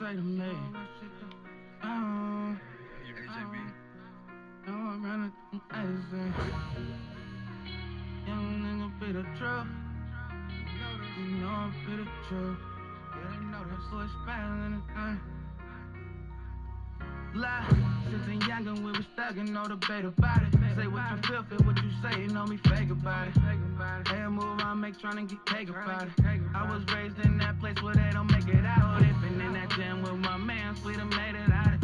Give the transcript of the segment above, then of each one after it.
say to me. I'm running from anything. Young nigga be the truth. You know I be the truth. Yeah, they know that boy spazzing the thing. Lie, since a youngin' we was thuggin', no debate about it. Say what you feel what you say, you know me fake about it. Hey, a move I make tryna get cake about it. I was raised in that place where they don't make it out. They been in that gym with my mans, we done made it out.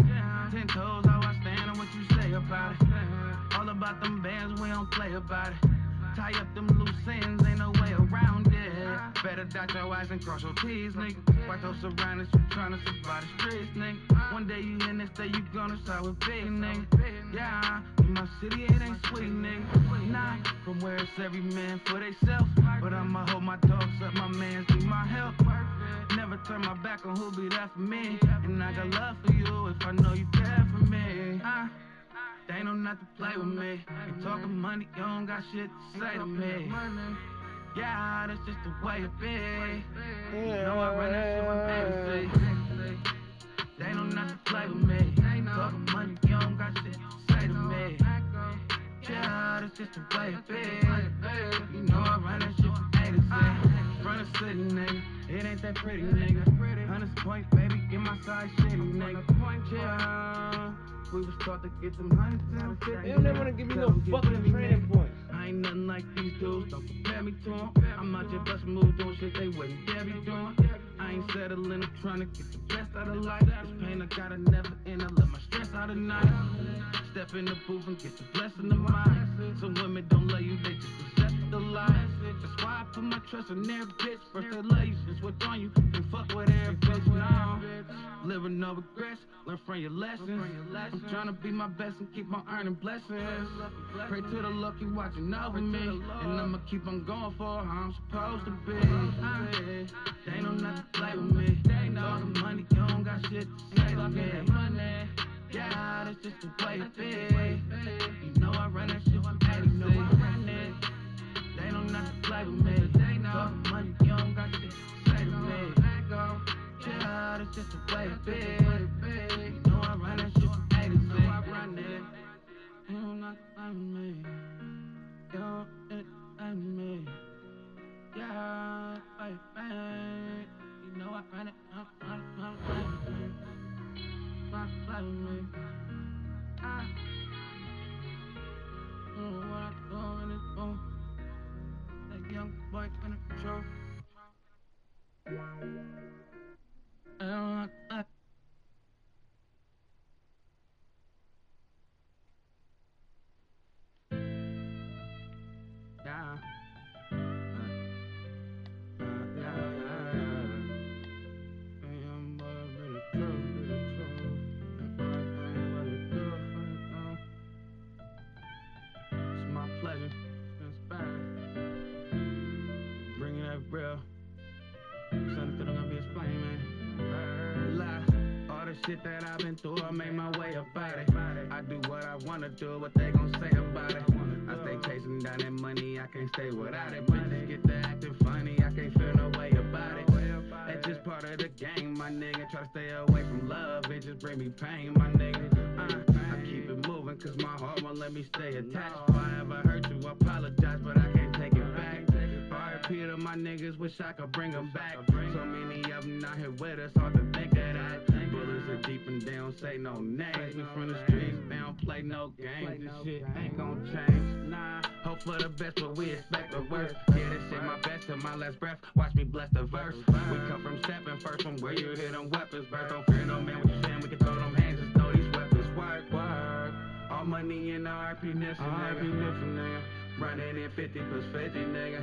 10 toes, how I stand on what you say about it. All about them bands, we don't play about it. Tie up them loose ends, ain't no way around it. Better dot your I's and cross your T's, nigga. Watch those surroundings, you tryna survive the streets, nigga. One day you in this day, you gonna start with big, nigga. Yeah, in my city it ain't sweet, nigga. Nah, from where it's every man for theyself. But I'ma hold my dogs up, my mans need my help. Never turn my back on who be there for me. And I got love for you if I know you care for me. They know not to play with me. Ain't talking money, you don't got shit to say to me. Yeah, that's just the way it be. You know I run that shit with ABC. They know not to play with me. Talking money, you don't got shit to say to me. Yeah, that's just the way it be. You know I run that shit from A to Z. Front of city, nigga. It ain't that pretty, nigga. 100 point, baby, get my side shitty, nigga. Yeah. We was taught to get them 150. They don't never wanna give me no fucking training points. I ain't nothing like these dudes, don't compare me to them. I'm out here bustin' moves, doing shit they wouldn't dare be doing. I ain't settling, I'm trying to get the best out of life. This pain I gotta never end, I let my stress out at night. Step in the booth and get the blessing of mine. Some women don't love you, they just possess the lie. That's why I put my trust in their bitch. First they love you, then switch on you, and fuck with every bitch now. Living no regrets, learn from your lessons. I'm trying to be my best and keep on earning blessings. Pray to the lucky watching over me, and I'ma keep on going for how I'm supposed to be. They know not to play with me. Talking money, you don't got shit to say to me. Yeah, that's just the way it be. You know I run that shit from A to Z. They know not to play with me. Talking money, you don't got shit to say to me. Yeah, that's just the way it be. You know I run that shit from A to Z. You know not to play with me. You don't play with me. Yeah, baby. You know I run it. Not play with me. Not play with me. You know what I'm doing in this room. That young boy in control. I don't like that. Yeah. It's my pleasure. It's bad. Bring it up real. Something that I'm gonna be explaining, man. Lie. All the shit that I've been through, I made my way about it. I do what I wanna do, what they gon' say about it. I stay chasing down that money, I can't stay without it. Bitches get to acting funny, I can't feel no way about it. That's just part of the game, my nigga. Try to stay away from love, it just bring me pain, my nigga. I keep it moving, cause my heart won't let me stay attached. If I ever hurt you, I apologize, but I can't take it back. R.I.P. to my niggas, wish I could bring them back. So many of them out here with us, hard to think of that. Bullets are deep and they don't say no names. We from the streets, they don't play no games. This shit ain't gon' change. Nah, hope for the best, but we expect the worst. Yeah, this shit my best till my last breath. Watch me bless the verse. We come from stepping first from where you hear them weapons burst. Don't fear no man, what you saying? We can throw them hands, just know these weapons work. All money in the RP Nipsey, nigga. Running in 50 plus 50, nigga.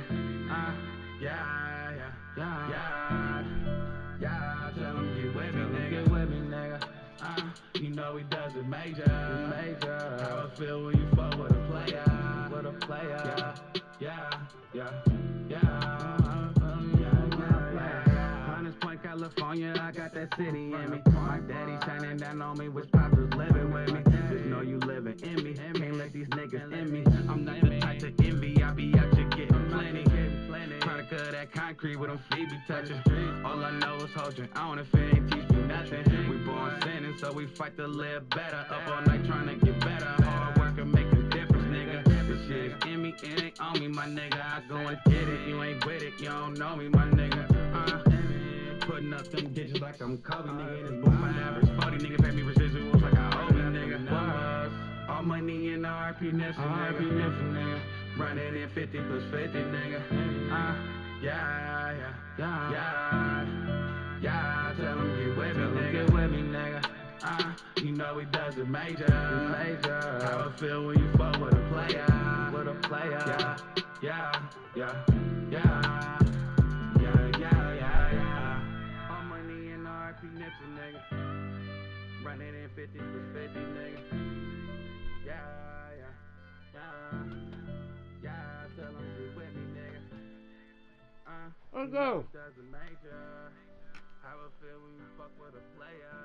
Yeah. Tell them get with me, nigga. You know he does it major. How I feel when you fuck with a player. Hunters Point, California, I got that city in me. My daddy shining down on me, which pops is living with me. Just know you living in me. Can't let these niggas in me. I'm not the type to envy. I be out here getting plenty. Product of that concrete. creep with them feet be touching. All I know is hold your own if it ain't teach me nothing. We born sinning, so we fight to live better. Up all night trying to get better. Hard work and make a difference, nigga. This shit is in me, it ain't on me, my nigga. I go and get it, you ain't with it, you don't know me, my nigga. Putting up them digits like I'm Kobe, nigga. This boom, my average 40, nigga. Pay me residuals like I owe me, nigga. All money in the RP Nipsey, nigga. Running in 50 plus 50, nigga. Yeah. Tell them get with me, nigga. You know he does it major. How it feel when you fuck with a player. Yeah. All money in the RP Nipsey, nigga. Running in 50 plus 50, nigga. Yeah. Tell them get with me, nigga. Let's go. Does it major. How it feel when you fuck with a player.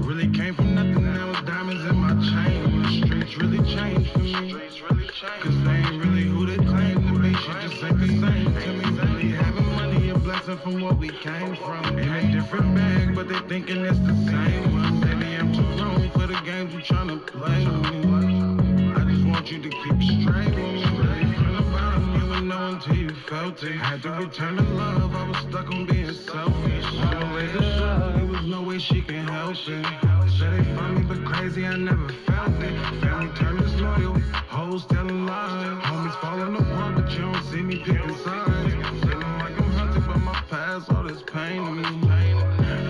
Really came from nothing, now it's diamonds in my chain. The streets really changed for me. Cause they ain't really who they claim to be. Shit just ain't the same to me. Really having money, a blessing from what we came from. In a different bag, but they thinking it's the same. Well, maybe I'm too grown for the games you tryna play with me. I just want you to keep it straight with me. Straight from the bottom, you would know until you felt it. Had to return the love, I was stuck on being selfish. I'ma raise it up, there was no way she can help it. Said they found me but crazy, I never felt it. Family turned disloyal, hoes telling lies. Homies falling apart, but you don't see me picking sides. Feeling like I'm hunted by my past, all this pain to me.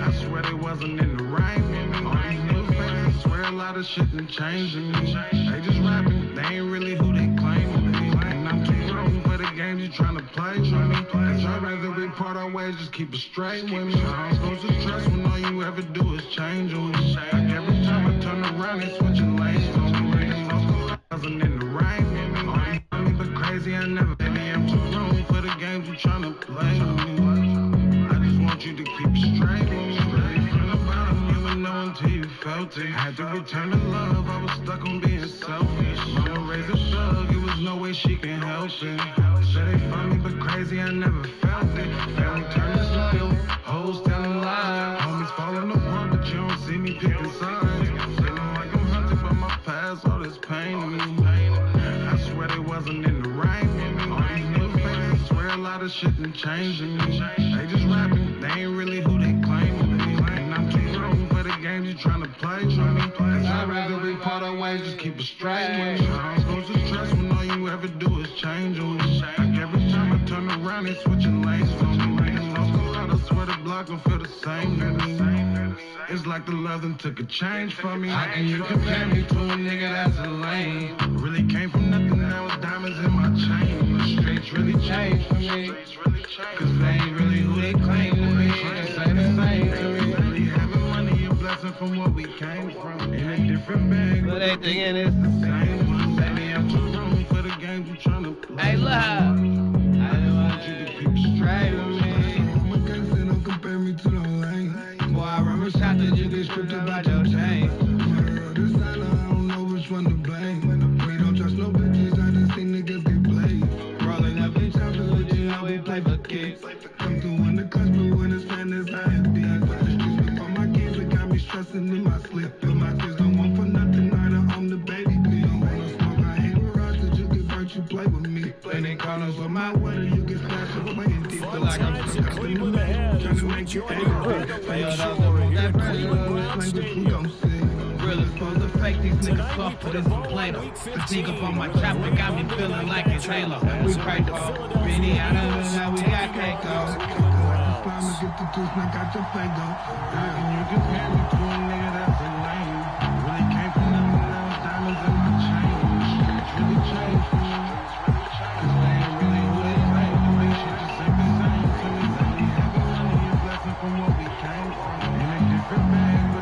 I swear they wasn't in the right with me. All these new fans, I swear a lot of shit done changed in me. They just rapping, they ain't really who they claim to be. And I'm too grown for the games you tryna play with me. Cause I'd rather we part our ways, just keep it straight with me. I'm supposed to trust when all you ever do is change on me. Like every time I turn around, they switching lanes on me. Wasn't in the right with me. All these funny but crazy, I never. Baby, I'm too grown for the games you tryna play with me. I just want you to keep it straight with me. Straight from the bottom, you would know until you felt it. Had to return the love, I was stuck on being selfish. Mama raised a thug, it was no way she can help it. Said they found me but crazy, I never felt it. Family turned disloyal, hoes telling lies. Homies falling apart, but you don't see me picking sides. Feeling like I'm hunted by my past, all this pain to me. I swear they wasn't in the right with me. All these new fans, I swear a lot of shit done changed in me. They just rapping, they ain't really who they claim to be. And I'm too grown for the games you tryna play with me. Cause I'd rather we part our ways, just keep it straight with me. I'm supposed to trust when all you ever do is change on me. Like every time I turn around, they switching lanes for me. And lost a lot, I swear the block don't feel the same to me. It's like the love done took a change for me. How can you compare me to a nigga that's a lame? Really came from nothing, now it's diamonds in my chain. The streets really changed for me. Cause they ain't really who they claim to be. Shit just ain't the same to me. Really having money, a blessing from what we came from. In a different bag, But they thinking it's the same one. Baby, I'm too grown for the games you tryna play. Hey, look. I just want you to keep it straight with me. Don't compare me to no lane. Boy, I remember shot that you get stripped about your chain. This side, I don't know which one to blame. We don't trust no bitches, I just see niggas get played. Rolling up in choppers with you, know we play for kicks. Come through in the clutch, but when it's fan, it's IFD. Put the streets before my kids, it got me stressing in my slip. And my kids don't want for nothing, either I'm the baby. You don't wanna smoke, I hate mirage, that you get burnt, you play with me. When they call us with my Water, you get slashed up, playing deep. feel like I'm so Trying to make you angry. Feel that pressure. Really supposed to fake these niggas soft for this complainer. Fatigue up on my chopper got me feeling like a Taylor. We crack off. Really out of it, now we got cake off. Get the tooth, now got your fango. And you compare me to a nigga that's a lame. Really came from nothing, now it's diamonds in my chain. Streets really changed for me. Cause they ain't really who they claim to be. Shit just ain't the same to me. Really having money, a blessing from what we came from. In a different bag,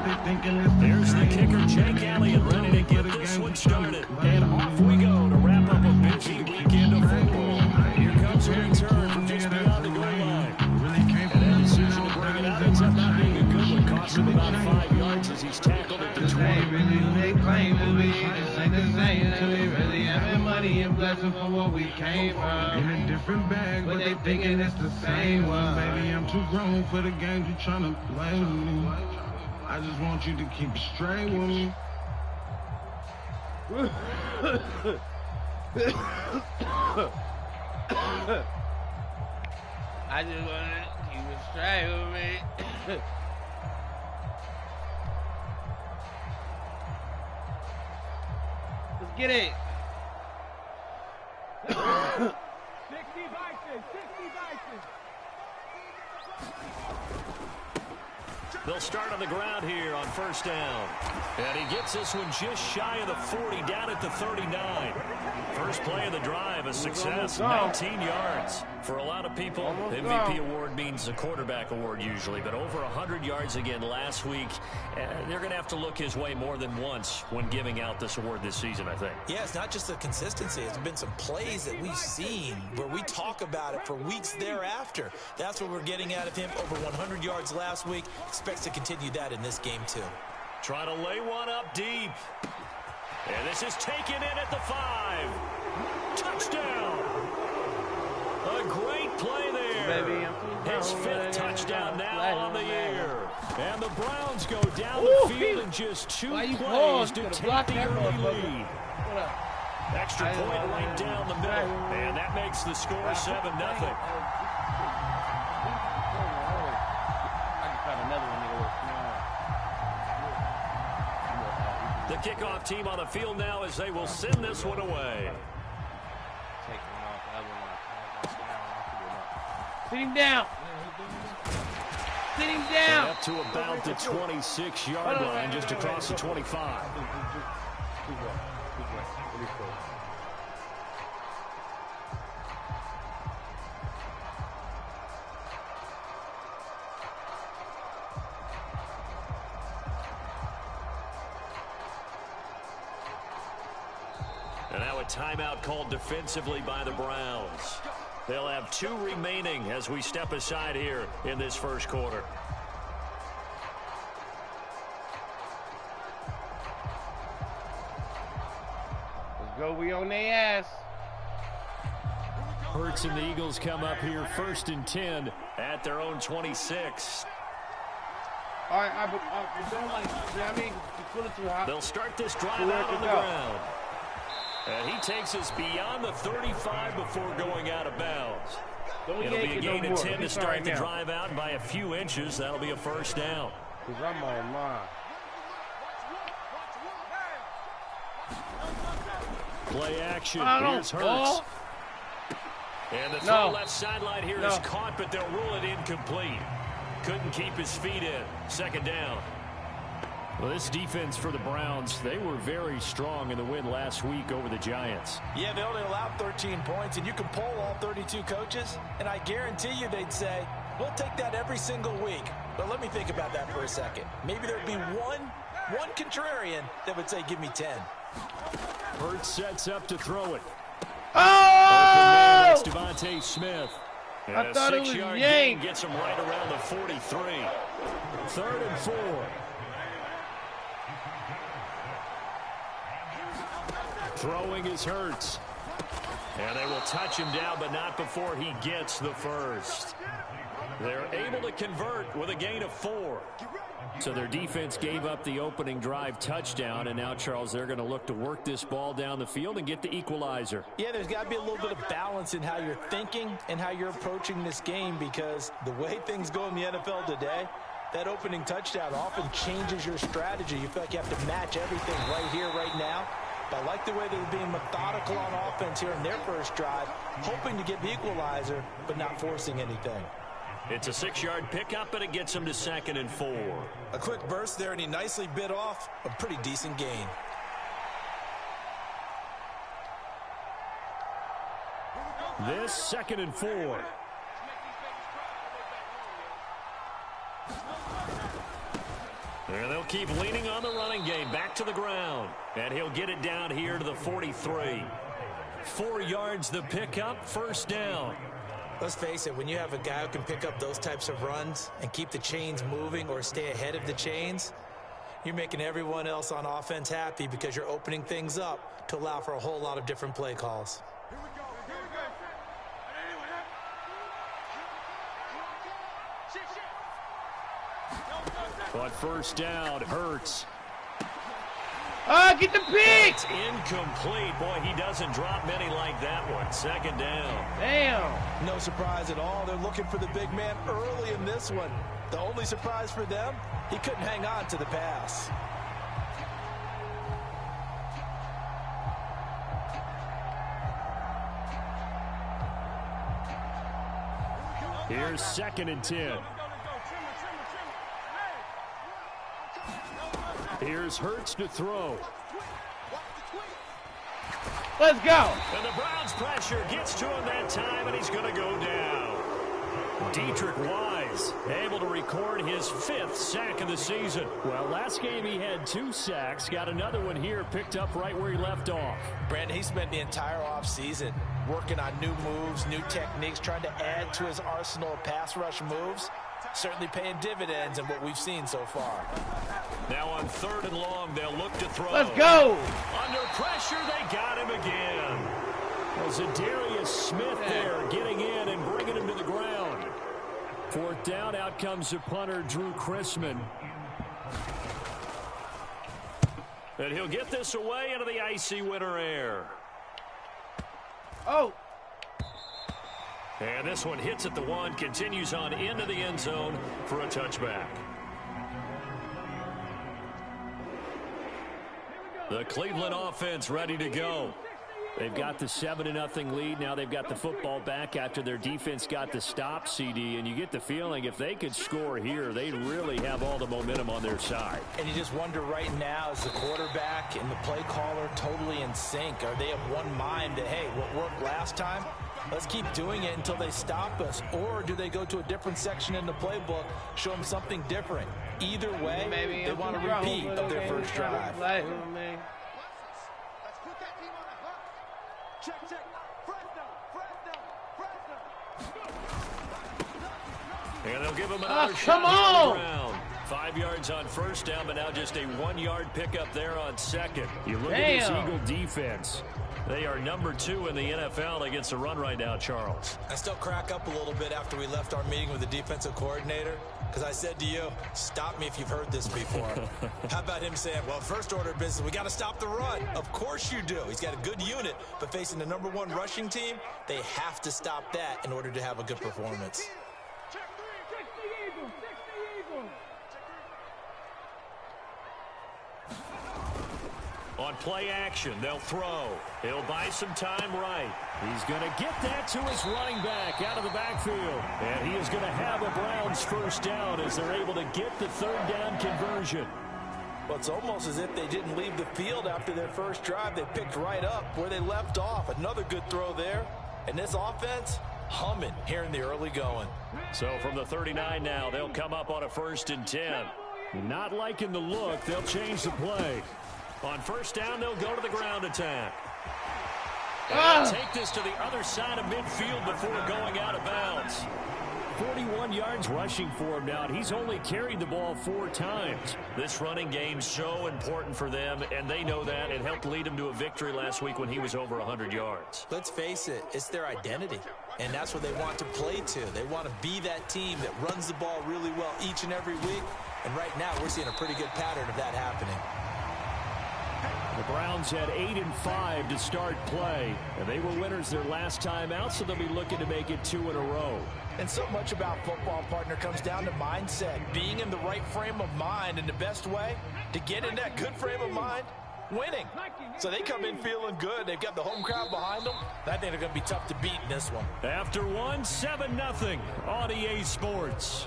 money and blessing for what we came from. In a different bag, but they thinking it's the same one. Baby, I'm too grown for the games you tryna play with me. I just want you to keep it straight with me. I just want to keep it straight with me. Let's get it. 60 vices, 60 vices. They'll start on the ground here on first down. And he gets this one just shy of the 40, down at the 39. First play of the drive, a success, 19 yards. For a lot of people, the MVP award means the quarterback award usually, but over 100 yards again last week. They're going to have to look his way more than once when giving out this award this season, I think. Yeah, it's not just the consistency. It's been some plays that we've seen where we talk about it for weeks thereafter. That's what we're getting out of him. Over 100 yards last week. Expects to continue that in this game, too. Trying to lay one up deep. And this is taken in at the 5. Touchdown. A great play there. His 5th touchdown now on the year. And the Browns go down the field in just 2 plays to take the early lead. Extra point right down the middle. And that makes the score 7-0. The kickoff team on the field now as they will send this one away. Sit him down. Sit him down. Up to about the 26-yard line, just across the 25. And now a timeout called defensively by the Browns. They'll have 2 remaining as we step aside here in this first quarter. Let's go. We on their ass. Hurts and the Eagles come up here 1st and 10 at their own 26. All right, They'll start this drive out on the ground. And he takes us beyond the 35 before going out of bounds. It'll be a gain of 10 to start the drive out by a few inches. That'll be a first down. Because I'm on mine. Play action. Here's Hurts. And the throw left sideline here is caught, but they'll rule it incomplete. Couldn't keep his feet in. Second down. Well, this defense for the Browns, they were very strong in the win last week over the Giants. Yeah, they only allowed 13 points, and you can poll all 32 coaches, and I guarantee you they'd say, we'll take that every single week. But let me think about that for a second. Maybe there'd be one contrarian that would say, give me 10. Hurts sets up to throw it. Oh! That's Devontae Smith. And I thought it was Yank. Gets him right around the 43. 3rd and 4. Throwing is Hurts. And they will touch him down, but not before he gets the first. They're able to convert with a gain of 4. So their defense gave up the opening drive touchdown, and now, Charles, they're going to look to work this ball down the field and get the equalizer. Yeah, there's got to be a little bit of balance in how you're thinking and how you're approaching this game, because the way things go in the NFL today, that opening touchdown often changes your strategy. You feel like you have to match everything right here, right now. But I like the way they're being methodical on offense here in their first drive, hoping to get the equalizer, but not forcing anything. It's a 6-yard pickup, but it gets him to 2nd and 4. A quick burst there, and he nicely bit off a pretty decent gain. This 2nd and 4. And they'll keep leaning on the running game. Back to the ground. And he'll get it down here to the 43. 4 yards the pickup, first down. Let's face it, when you have a guy who can pick up those types of runs and keep the chains moving or stay ahead of the chains, You're making everyone else on offense happy because you're opening things up to allow for a whole lot of different play calls. Here we go. But first down, Hurts. Oh, get the pick! It's incomplete. Boy, he doesn't drop many like that one. Second down. Damn. No surprise at all. They're looking for the big man early in this one. The only surprise for them, he couldn't hang on to the pass. Here's 2nd and 10. Here's Hurts to throw. Let's go. And the Browns' pressure gets to him that time, and he's going to go down. Dietrich Wise able to record his 5th sack of the season. Well, last game he had 2 sacks. Got another one here, picked up right where he left off. Brandon, he spent the entire offseason working on new moves, new techniques, trying to add to his arsenal of pass rush moves. Certainly paying dividends in what we've seen so far. Now on 3rd and long, they'll look to throw. Let's go. Under pressure, they got him again. Well, Zadarius Smith there getting in and bringing him to the ground. 4th down, out comes the punter, Drew Chrisman. And he'll get this away into the icy winter air. Oh. And this one hits at the 1, continues on into the end zone for a touchback. The Cleveland offense ready to go. They've got the 7-0 lead. Now they've got the football back after their defense got the stop, CD. And you get the feeling if they could score here, they'd really have all the momentum on their side. And you just wonder right now, is the quarterback and the play caller totally in sync? Are they of one mind that, hey, what worked last time, let's keep doing it until they stop us? Or do they go to a different section in the playbook, show them something different? Either way, they want a repeat of their first drive. And they'll give him another shot. Come on! 5 yards on 1st down, but now just a 1-yard pickup there on 2nd. You look at this Eagle defense. They are number 2 in the NFL against the run right now, Charles. I still crack up a little bit after we left our meeting with the defensive coordinator, because I said to you, stop me if you've heard this before. How about him saying, well, first order of business, we got to stop the run. Of course you do. He's got a good unit, but facing the number 1 rushing team, they have to stop that in order to have a good performance. On play action, they'll throw. He'll buy some time right. He's going to get that to his running back out of the backfield. And he is going to have a Browns 1st down as they're able to get the 3rd down conversion. Well, it's almost as if they didn't leave the field after their first drive. They picked right up where they left off. Another good throw there. And this offense, humming here in the early going. So from the 39 now, they'll come up on a 1st and 10. Not liking the look. They'll change the play. On 1st down, they'll go to the ground attack. Ah. Take this to the other side of midfield before going out of bounds. 41 yards rushing for him now, and he's only carried the ball 4 times. This running game's so important for them, and they know that. It helped lead them to a victory last week when he was over 100 yards. Let's face it, it's their identity, and that's what they want to play to. They want to be that team that runs the ball really well each and every week, and right now we're seeing a pretty good pattern of that happening. The Browns had 8-5 to start play, and they were winners their last time out, so they'll be looking to make it 2 in a row. And so much about football, partner, comes down to mindset, being in the right frame of mind, and the best way to get in that good frame of mind, winning. So they come in feeling good. They've got the home crowd behind them. I think they're going to be tough to beat in this one. After 1, 7-0 on EA Sports.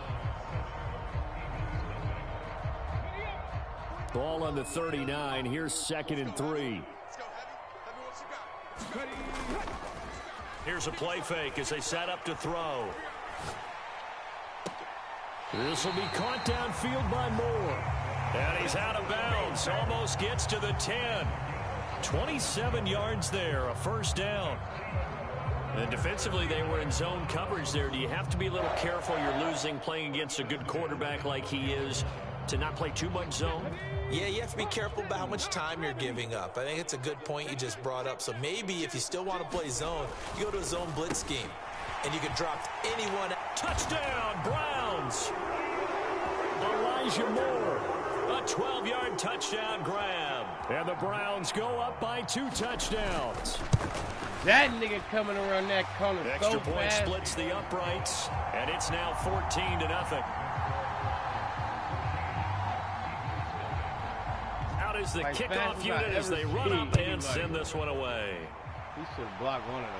Ball on the 39. Here's 2nd and 3. Here's a play fake as they set up to throw. This will be caught downfield by Moore. And he's out of bounds. Almost gets to the 10. 27 yards there, a 1st down. And defensively, they were in zone coverage there. Do you have to be a little careful? You're losing playing against a good quarterback like he is. to not play too much zone? Yeah, you have to be careful about how much time you're giving up. I think it's a good point you just brought up. So maybe if you still want to play zone, you go to a zone blitz scheme, and you can drop anyone. Touchdown, Browns! Elijah Moore, a 12-yard touchdown grab. And the Browns go up by 2 touchdowns. That nigga coming around that corner Extra so point fast. splits the uprights, and it's now 14-0. Out is the kickoff unit as they run up and send this one away. He should have blocked one of them.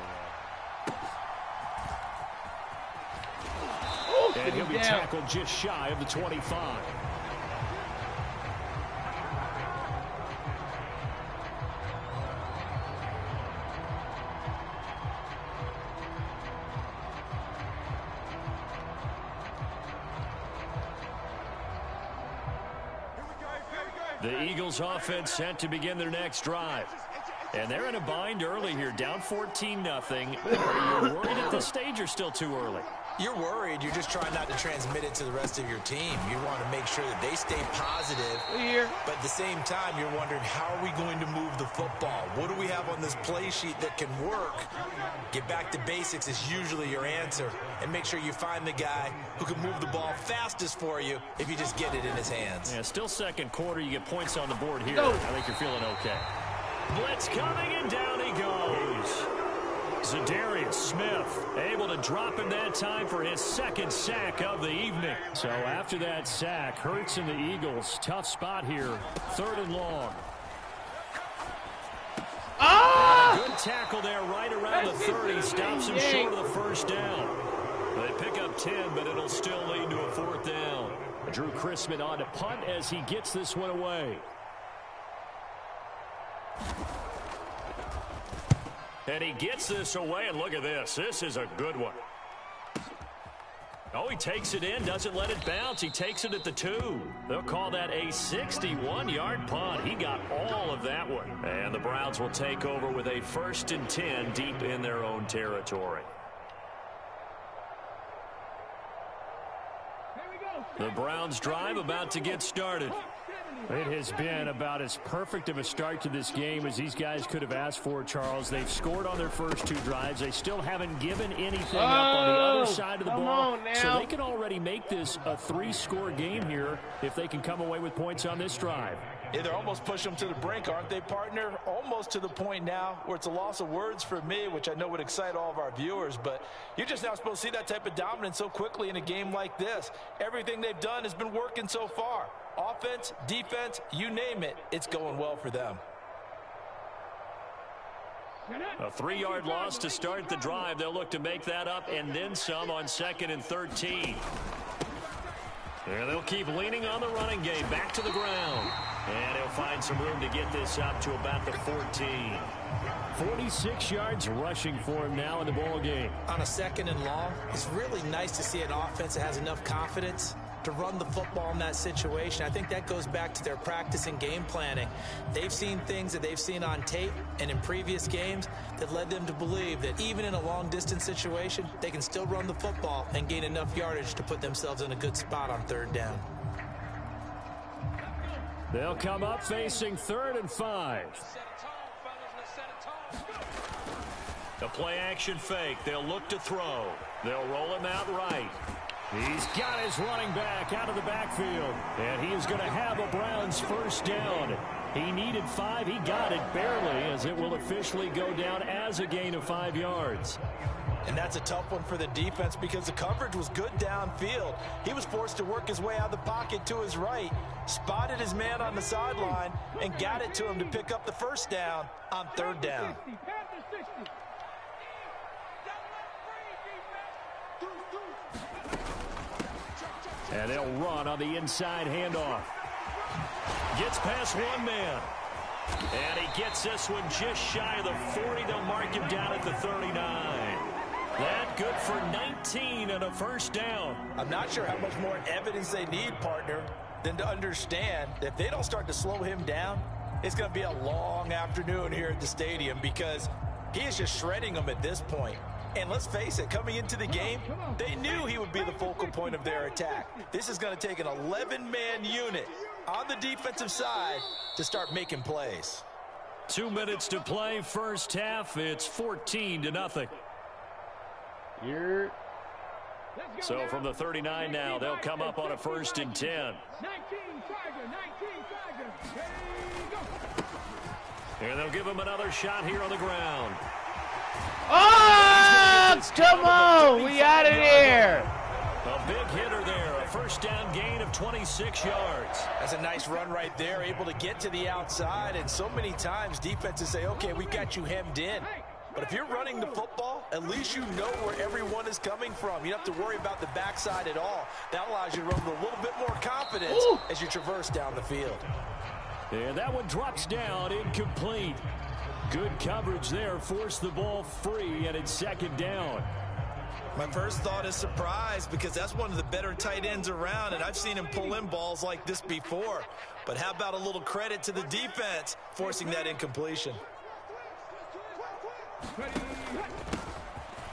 And he'll be tackled just shy of the 25. The Eagles offense set to begin their next drive. And they're in a bind early here, down 14-0. Are you worried at this stage or still too early? You're worried. You're just trying not to transmit it to the rest of your team. You want to make sure that they stay positive. But at the same time, you're wondering, how are we going to move the football? What do we have on this play sheet that can work? Get back to basics is usually your answer. And make sure you find the guy who can move the ball fastest for you if you just get it in his hands. Yeah, still second quarter. You get points on the board here. I think you're feeling okay. Blitz coming, and down he goes. Zadarius Smith able to drop in that time for his second sack of the evening. So after that sack, Hurts and the Eagles, tough spot here, 3rd and long. And a good tackle there right around the 30. Stops him short of the first down. They pick up 10, but it'll still lead to a 4th down. Drew Chrisman on to punt as he gets this one away. And he gets this away, and look at this. This is a good one. Oh, he takes it in, doesn't let it bounce. He takes it at the 2. They'll call that a 61-yard punt. He got all of that one. And the Browns will take over with a 1st and 10 deep in their own territory. The Browns drive about to get started. It has been about as perfect of a start to this game as these guys could have asked for, Charles. They've scored on their first 2 drives. They still haven't given anything up on the other side of the ball. So they can already make this a 3-score game here if they can come away with points on this drive. Yeah, they're almost pushing them to the brink, aren't they, partner? Almost to the point now where it's a loss of words for me, which I know would excite all of our viewers, but you're just now supposed to see that type of dominance so quickly in a game like this. Everything they've done has been working so far. Offense, defense, you name it, it's going well for them. A 3-yard loss to start the drive. They'll look to make that up and then some on 2nd and 13. And they'll keep leaning on the running game. Back to the ground. And he'll find some room to get this up to about the 14. 46 yards rushing for him now in the ball game. On a 2nd and long, it's really nice to see an offense that has enough confidence to run the football in that situation. I think that goes back to their practice and game planning. They've seen things that they've seen on tape and in previous games that led them to believe that even in a long-distance situation, they can still run the football and gain enough yardage to put themselves in a good spot on 3rd down. They'll come up facing 3rd and 5. The play-action fake. They'll look to throw. They'll roll him out right. He's got his running back out of the backfield. And he is going to have a Browns 1st down. He needed 5. He got it barely, as it will officially go down as a gain of 5 yards. And that's a tough one for the defense because the coverage was good downfield. He was forced to work his way out of the pocket to his right, spotted his man on the sideline, and got it to him to pick up the 1st down on 3rd down. And they'll run on the inside handoff. Gets past one man. And he gets this one just shy of the 40. They'll mark him down at the 39. That good for 19 and a 1st down. I'm not sure how much more evidence they need, partner, than to understand that if they don't start to slow him down, it's going to be a long afternoon here at the stadium because he is just shredding them at this point. And let's face it, coming into the game, they knew he would be the focal point of their attack. This is going to take an 11-man unit on the defensive side to start making plays. 2 minutes to play, first half. It's 14-0. So from the 39 now, they'll come up on a 1st and 10. 19 Tiger. And they'll give him another shot here on the ground. Oh, come on. We out of here. A big hitter there. A first down gain of 26 yards. That's a nice run right there, able to get to the outside. And so many times defenses say, okay, we got you hemmed in. But if you're running the football, at least you know where everyone is coming from. You don't have to worry about the backside at all. That allows you to run with a little bit more confidence as you traverse down the field. And that one drops down, incomplete. Good coverage there, forced the ball free, and it's 2nd down. My first thought is surprise, because that's one of the better tight ends around, and I've seen him pull in balls like this before. But how about a little credit to the defense forcing that incompletion?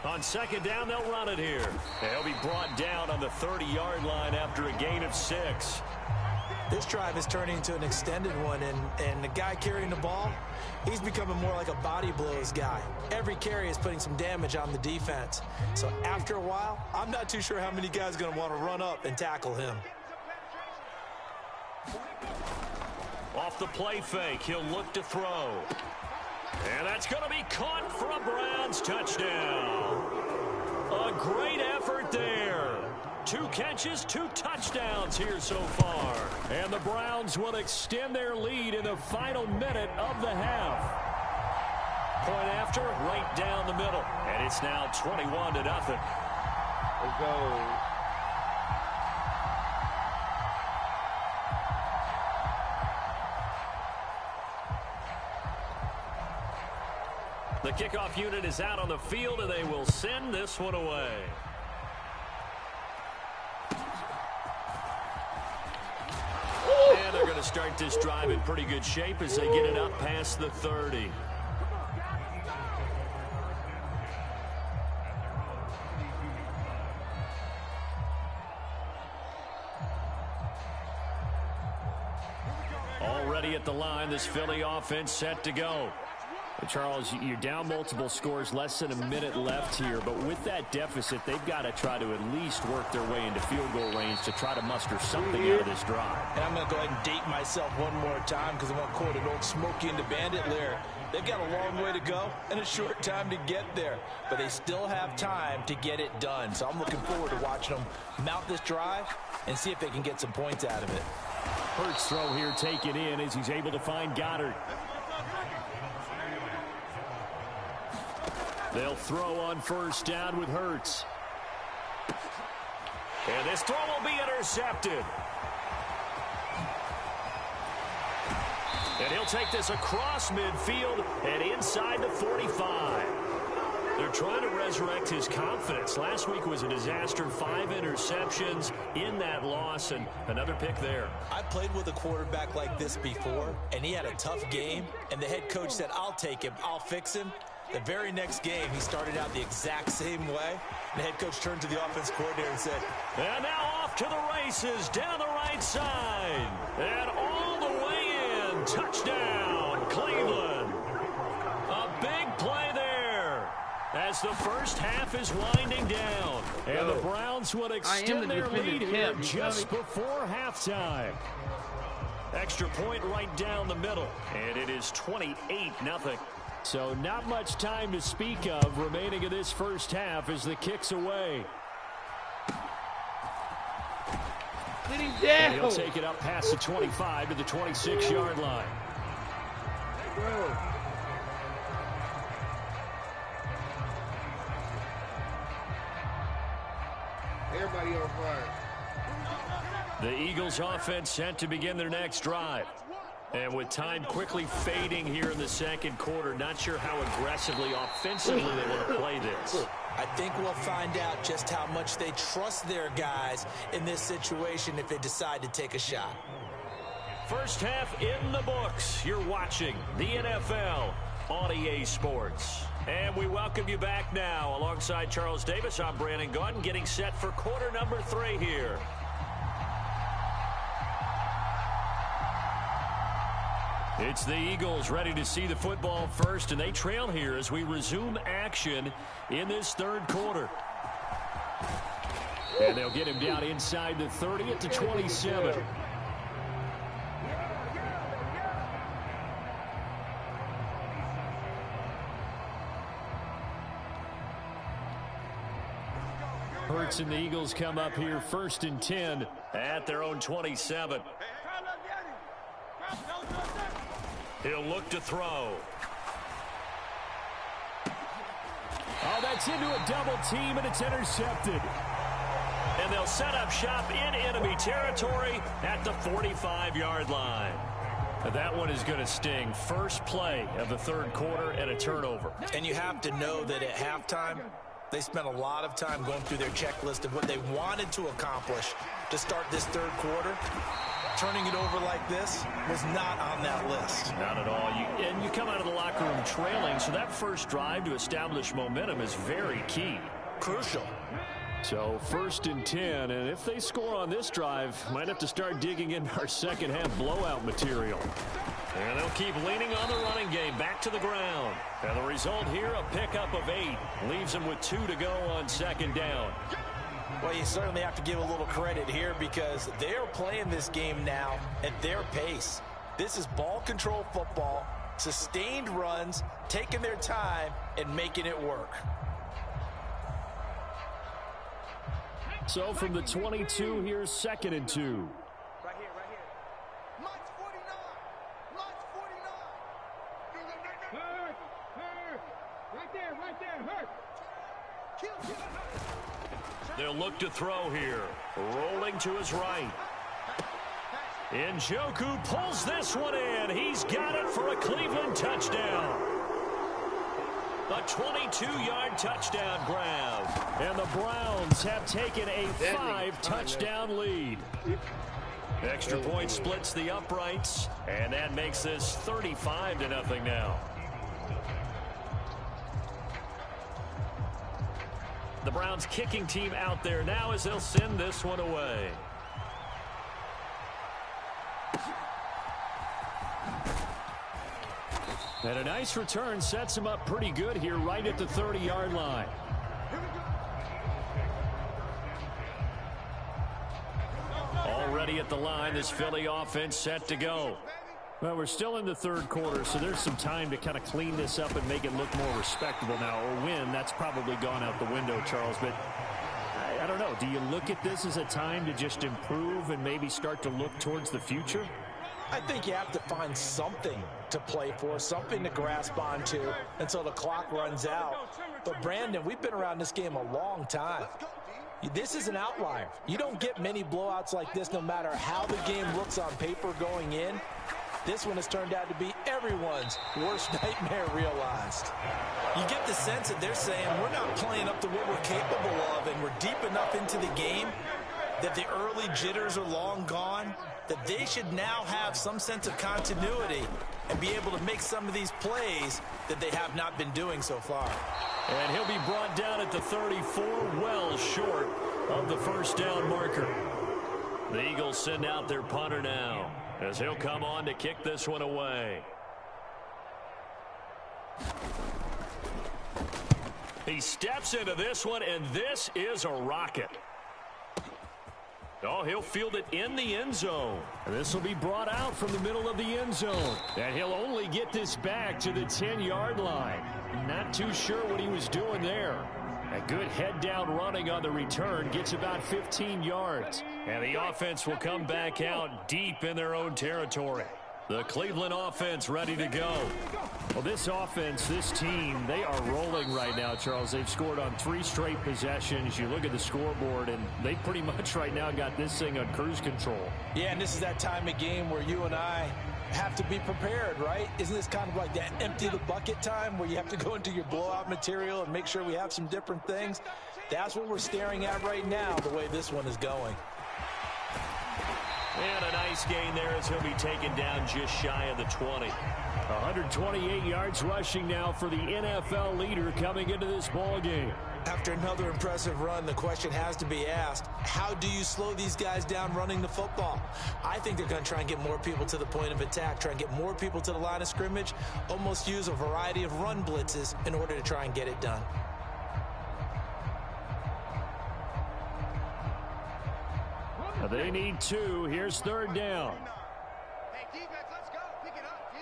On 2nd down, they'll run it here. They'll be brought down on the 30-yard line after a gain of 6. This drive is turning into an extended one, and the guy carrying the ball, he's becoming more like a body blows guy. Every carry is putting some damage on the defense. So after a while, I'm not too sure how many guys are going to want to run up and tackle him. Off the play fake, he'll look to throw. And that's going to be caught for a Browns touchdown. A great effort there. 2 catches, 2 touchdowns here so far. And the Browns will extend their lead in the final minute of the half. Point after, right down the middle. And it's now 21-0. Let's go. The kickoff unit is out on the field, and they will send this one away. And they're going to start this drive in pretty good shape as they get it up past the 30. Already at the line, this Philly offense set to go. Charles, you're down multiple scores, less than a minute left here, but with that deficit, they've got to try to at least work their way into field goal range to try to muster something out of this drive. And I'm going to go ahead and date myself one more time because I'm going to quote an old Smokey and the Bandit lyric. They've got a long way to go and a short time to get there, but they still have time to get it done. So I'm looking forward to watching them mount this drive and see if they can get some points out of it. Hurts throw here taken in as he's able to find Goddard. They'll throw on 1st down with Hurts. And this throw will be intercepted. And he'll take this across midfield and inside the 45. They're trying to resurrect his confidence. Last week was a disaster. 5 interceptions in that loss, and another pick there. I played with a quarterback like this before, and he had a tough game, and the head coach said, I'll take him, I'll fix him. The very next game, he started out the exact same way. The head coach turned to the offense coordinator and said, and now off to the races down the right side. And all the way in. Touchdown, Cleveland. A big play there as the first half is winding down. And the Browns would extend their lead here just before halftime. Extra point right down the middle. And it is 28-0. So not much time to speak of remaining in this first half as the kick's away. Get him down. And he'll take it up past the 25 to the 26-yard line. Bro. Everybody on fire. The Eagles offense set to begin their next drive. And with time quickly fading here in the second quarter, not sure how aggressively, offensively they want to play this. I think we'll find out just how much they trust their guys in this situation if they decide to take a shot. First half in the books. You're watching the NFL on EA Sports. And we welcome you back now. Alongside Charles Davis, I'm Brandon Gaudin, getting set for quarter number 3 here. It's the Eagles ready to see the football first, and they trail here as we resume action in this third quarter. And they'll get him down inside the 30 at the 27. Hurts and the Eagles come up here 1st and 10 at their own 27. He'll look to throw. Oh, that's into a double team, and it's intercepted. And they'll set up shop in enemy territory at the 45-yard line. That one is going to sting. First play of the third quarter and a turnover. And you have to know that at halftime, they spent a lot of time going through their checklist of what they wanted to accomplish to start this third quarter. Turning it over like this was not on that list. Not at all. And you come out of the locker room trailing, so that first drive to establish momentum is very key. Crucial. So 1st and 10, and if they score on this drive, might have to start digging in our second half blowout material. And they'll keep leaning on the running game back to the ground. And the result here, a pickup of 8. Leaves them with 2 to go on 2nd down. Well, you certainly have to give a little credit here because they're playing this game now at their pace. This is ball control football, sustained runs, taking their time, and making it work. So from the 22, here's 2nd and 2. Right here, right here. March 49. March 49. Hurt. Right there. Hurt. Kill. They'll look to throw here. Rolling to his right. Njoku pulls this one in. He's got it for a Cleveland touchdown. A 22-yard touchdown grab. And the Browns have taken a 5-touchdown lead. Extra point splits the uprights, and that makes this 35-0 now. The Browns kicking team out there now as they'll send this one away. And a nice return sets him up pretty good here right at the 30-yard line. Already at the line, this Philly offense set to go. Well, we're still in the third quarter, so there's some time to kind of clean this up and make it look more respectable now. Or win, that's probably gone out the window, Charles. But I don't know. Do you look at this as a time to just improve and maybe start to look towards the future? I think you have to find something to play for, something to grasp onto until the clock runs out. But, Brandon, we've been around this game a long time. This is an outlier. You don't get many blowouts like this no matter how the game looks on paper going in. This one has turned out to be everyone's worst nightmare realized. You get the sense that they're saying we're not playing up to what we're capable of, and we're deep enough into the game that the early jitters are long gone, that they should now have some sense of continuity and be able to make some of these plays that they have not been doing so far. And he'll be brought down at the 34, well short of the first down marker. The Eagles send out their punter now as he'll come on to kick this one away. He steps into this one, and this is a rocket. Oh, he'll field it in the end zone. And this will be brought out from the middle of the end zone. And he'll only get this back to the 10-yard line. Not too sure what he was doing there. A good head-down running on the return gets about 15 yards. And the offense will come back out deep in their own territory. The Cleveland offense ready to go. Well, this offense, this team, they are rolling right now, Charles. They've scored on 3 straight possessions. You look at the scoreboard, and they pretty much right now got this thing on cruise control. Yeah, and this is that time of game where you and I have to be prepared, right? Isn't this kind of like that empty the bucket time where you have to go into your blowout material and make sure we have some different things? That's what we're staring at right now, the way this one is going. And a nice gain there as he'll be taken down just shy of the 20. 128 yards rushing now for the NFL leader coming into this ball game. After another impressive run, the question has to be asked, how do you slow these guys down running the football? I think they're going to try and get more people to the point of attack, try and get more people to the line of scrimmage, almost use a variety of run blitzes in order to try and get it done. They need 2. Here's 3rd down. Hey, defense, let's go. Pick it up,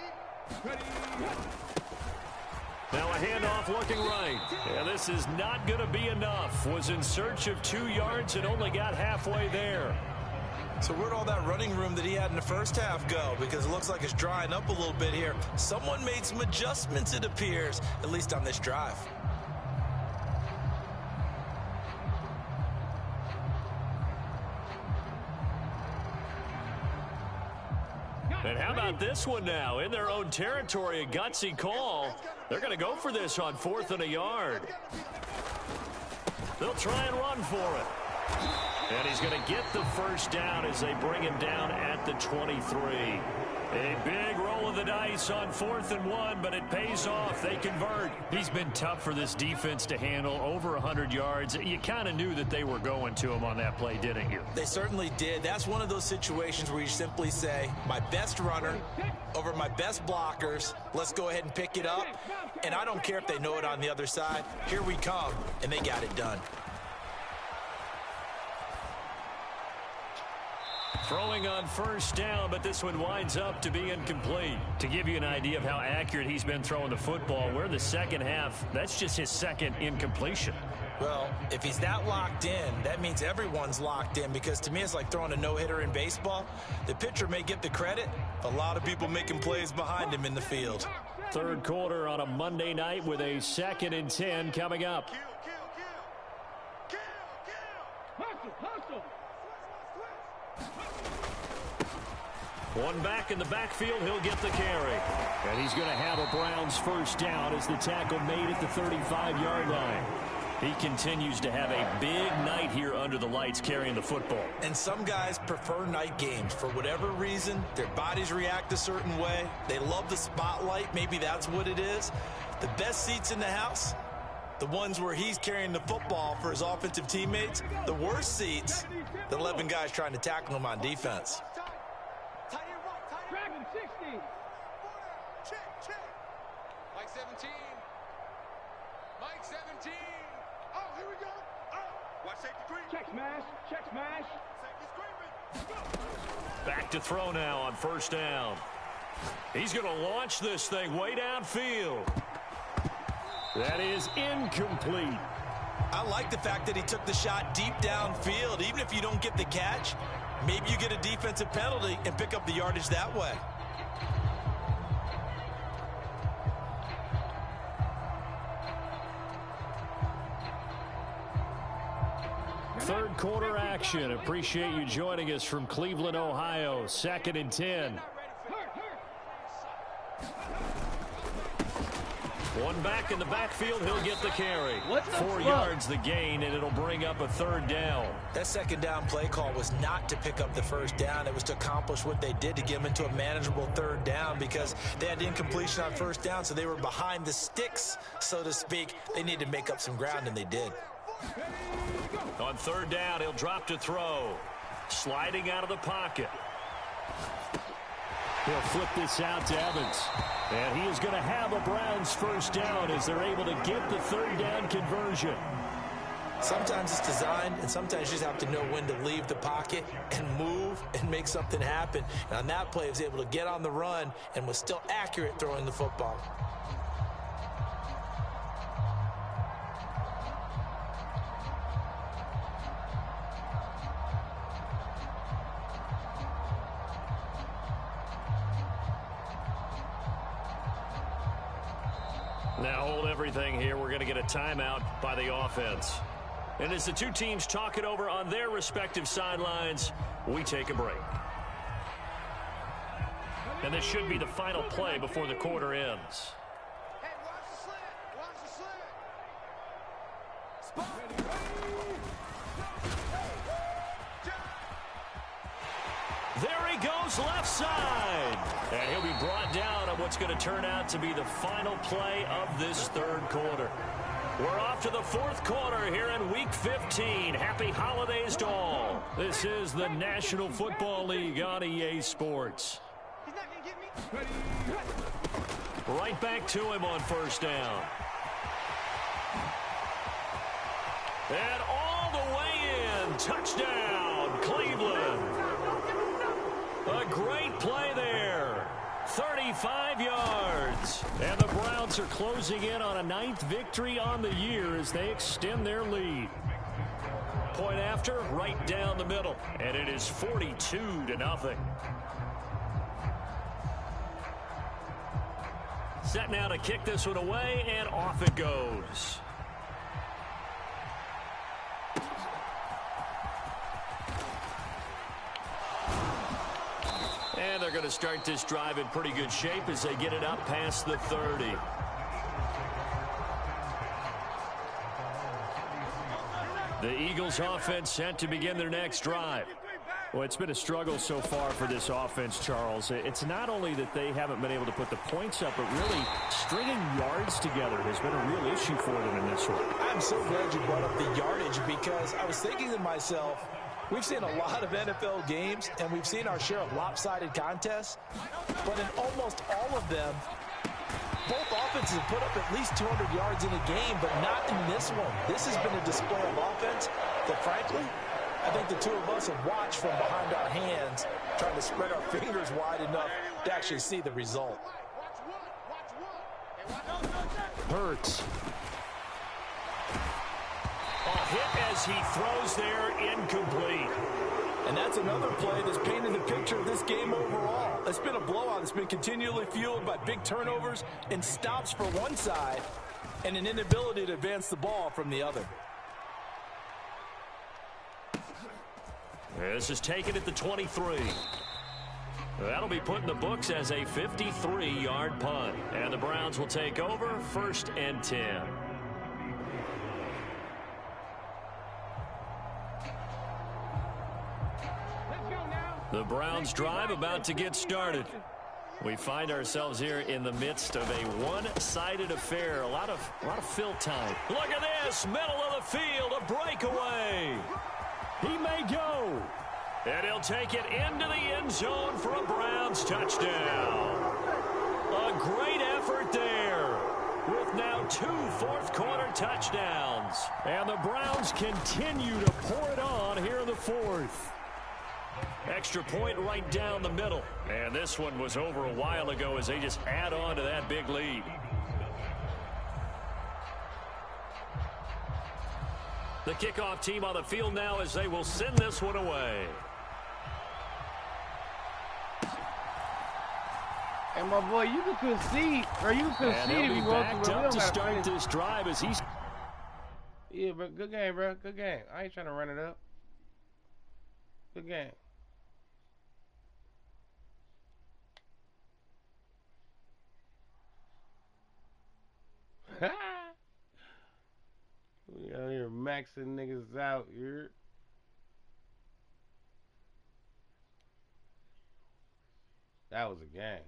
Now a handoff looking right. And this is not going to be enough. Was in search of 2 yards and only got halfway there. So where'd all that running room that he had in the first half go? Because it looks like it's drying up a little bit here. Someone made some adjustments, it appears, at least on this drive. And how about this one now? In their own territory, a gutsy call. They're going to go for this on 4th and a yard. They'll try and run for it. And he's going to get the first down as they bring him down at the 23. A big roll of the dice on 4th and 1, but it pays off. They convert. He's been tough for this defense to handle, over 100 yards. You kind of knew that they were going to him on that play, didn't you? They certainly did. That's one of those situations where you simply say, my best runner over my best blockers. Let's go ahead and pick it up. And I don't care if they know it on the other side. Here we come, and they got it done. Throwing on 1st down, but this one winds up to be incomplete. To give you an idea of how accurate he's been throwing the football, we're in the second half. That's just his 2nd incompletion. Well, if he's that locked in, that means everyone's locked in, because to me it's like throwing a no-hitter in baseball. The pitcher may get the credit, a lot of people making plays behind him in the field. 3rd quarter on a Monday night with a 2nd and 10 coming up. One back in the backfield, he'll get the carry. And he's going to have a Browns first down as the tackle made at the 35-yard line. He continues to have a big night here under the lights carrying the football. And some guys prefer night games. For whatever reason, their bodies react a certain way. They love the spotlight. Maybe that's what it is. The best seats in the house, the ones where he's carrying the football for his offensive teammates. The worst seats, the 11 guys trying to tackle him on defense. Track him, 60. Check. Mike 17. Mike 17. Oh, here we go. Oh, watch safety screen. Check smash. Safety screen. Back to throw now on 1st down. He's going to launch this thing way downfield. That is incomplete. I like the fact that he took the shot deep downfield. Even if you don't get the catch, maybe you get a defensive penalty and pick up the yardage that way. Third quarter action. Appreciate you joining us from Cleveland, Ohio. 2nd and 10. One back in the backfield, he'll get the carry. 4 yards the gain, and it'll bring up a 3rd down. That 2nd down play call was not to pick up the 1st down. It was to accomplish what they did, to get them into a manageable 3rd down, because they had incompletion on 1st down, so they were behind the sticks, so to speak. They needed to make up some ground, and they did. On 3rd down, he'll drop to throw. Sliding out of the pocket. He'll flip this out to Evans. And he is going to have a Browns first down as they're able to get the 3rd down conversion. Sometimes it's designed, and sometimes you just have to know when to leave the pocket and move and make something happen. And on that play, he was able to get on the run and was still accurate throwing the football. Now hold everything here. We're going to get a timeout by the offense. And as the two teams talk it over on their respective sidelines, we take a break. And this should be the final play before the quarter ends. Hey, watch the slant. Watch the slant. Spot. There he goes left side. And he'll be brought down on what's going to turn out to be the final play of this third quarter. We're off to the fourth quarter here in Week 15. Happy holidays to all. This is the National Football League on EA Sports. Right back to him on first down. And all the way in. Touchdown, Cleveland. A great play there. 35 yards. And the Browns are closing in on a 9th victory on the year as they extend their lead. Point after, right down the middle. And it is 42-0. Set now to kick this one away, and off it goes. And they're going to start this drive in pretty good shape as they get it up past the 30. The Eagles offense set to begin their next drive. Well, it's been a struggle so far for this offense, Charles. It's not only that they haven't been able to put the points up, but really stringing yards together has been a real issue for them in this one. I'm so glad you brought up the yardage because I was thinking to myself, we've seen a lot of NFL games, and we've seen our share of lopsided contests, but in almost all of them, both offenses have put up at least 200 yards in a game, but not in this one. This has been a display of offense that, frankly, I think the two of us have watched from behind our hands, trying to spread our fingers wide enough to actually see the result. Hurts. A hit as he throws there, incomplete. And that's another play that's painted the picture of this game overall. It's been a blowout. It's been continually fueled by big turnovers and stops for one side and an inability to advance the ball from the other. This is taken at the 23. That'll be put in the books as a 53-yard punt. And the Browns will take over 1st and 10. The Browns drive about to get started. We find ourselves here in the midst of a one-sided affair. A lot of fill time. Look at this, middle of the field, a breakaway. He may go. And he'll take it into the end zone for a Browns touchdown. A great effort there with now 2 fourth-quarter touchdowns. And the Browns continue to pour it on here in the fourth. Extra point right down the middle. And this one was over a while ago as they just add on to that big lead. The kickoff team on the field now as they will send this one away. And my boy, you can concede, or you can concede if you want to. Up to start this drive as he's. Yeah, but good game, bro. Good game. I ain't trying to run it up. Good game. We out here maxing niggas out here. That was a game.